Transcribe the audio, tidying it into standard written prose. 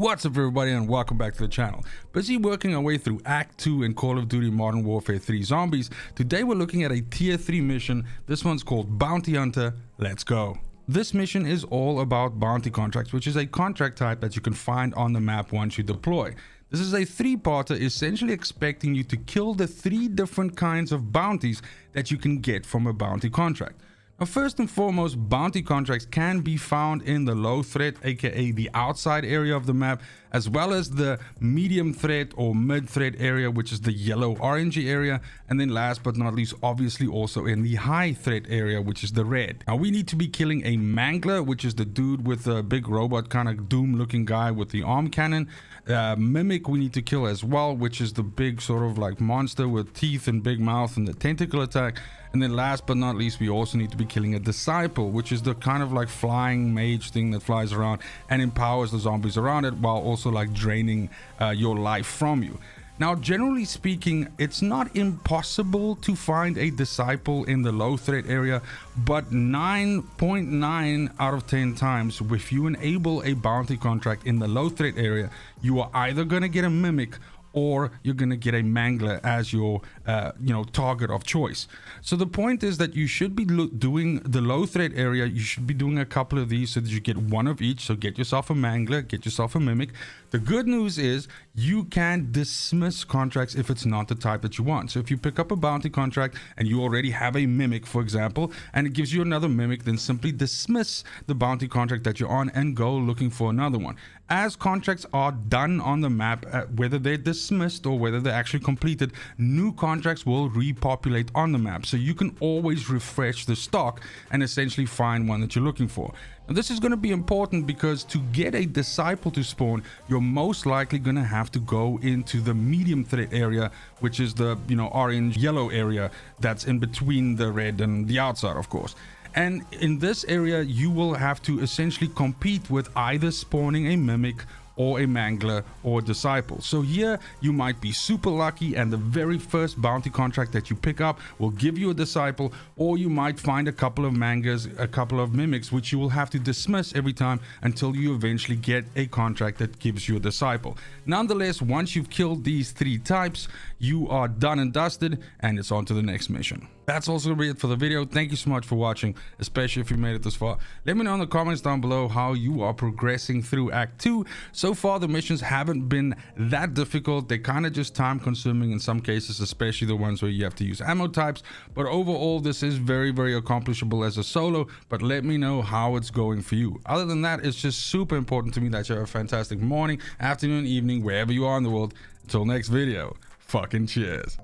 What's up everybody and welcome back to the channel. Busy working our way through Act 2 in Call of Duty Modern Warfare 3 Zombies. Today we're looking at a tier 3 mission. This one's called Bounty Hunter. Let's go. This mission is all about bounty contracts, which is a contract type that you can find on the map once you deploy. This is a 3-parter essentially expecting you to kill the 3 different kinds of bounties that you can get from a bounty contract. Now, first and foremost, bounty contracts can be found in the low threat, aka the outside area of the map, as well as the medium threat or mid threat area, which is the yellow orangey area, and then last but not least, obviously also in the high threat area, which is the red. Now we need to be killing a mangler, which is the dude with the big robot kind of doom looking guy with the arm cannon. Mimic we need to kill as well, which is the big sort of like monster with teeth and big mouth and the tentacle attack. And then last but not least, we also need to be killing a disciple, which is the kind of like flying mage thing that flies around and empowers the zombies around it, while also like draining your life from you. Now, generally speaking, it's not impossible to find a disciple in the low threat area, but 9.9 out of 10 times, if you enable a bounty contract in the low threat area, you are either going to get a mimic or you're going to get a mangler as your target of choice. So the point is that you should be doing the low threat area. You should be doing a couple of these so that you get one of each. So get yourself a mangler, get yourself a mimic. The good news is you can dismiss contracts if it's not the type that you want. So if you pick up a bounty contract and you already have a mimic, for example, and it gives you another mimic, then simply dismiss the bounty contract that you're on and go looking for another one. As contracts are done on the map, whether they're dismissed or whether they're actually completed, new contracts will repopulate on the map. So you can always refresh the stock and essentially find one that you're looking for. Now, this is going to be important because to get a disciple to spawn, you're most likely going to have to go into the medium threat area, which is the orange yellow area that's in between the red and the outside, of course. And in this area, you will have to essentially compete with either spawning a mimic or a mangler or disciple. So here you might be super lucky and the very first bounty contract that you pick up will give you a disciple, or you might find a couple of manglers, a couple of mimics, which you will have to dismiss every time until you eventually get a contract that gives you a disciple. Nonetheless, once you've killed these 3 types, you are done and dusted and it's on to the next mission. That's also gonna be it for the video. Thank you so much for watching, especially if you made it this far. Let me know in the comments down below how you are progressing through Act 2. So far, the missions haven't been that difficult. They're kind of just time consuming in some cases, especially the ones where you have to use ammo types. But overall, this is very, very accomplishable as a solo. But let me know how it's going for you. Other than that, it's just super important to me that you have a fantastic morning, afternoon, evening, wherever you are in the world. Until next video, fucking cheers.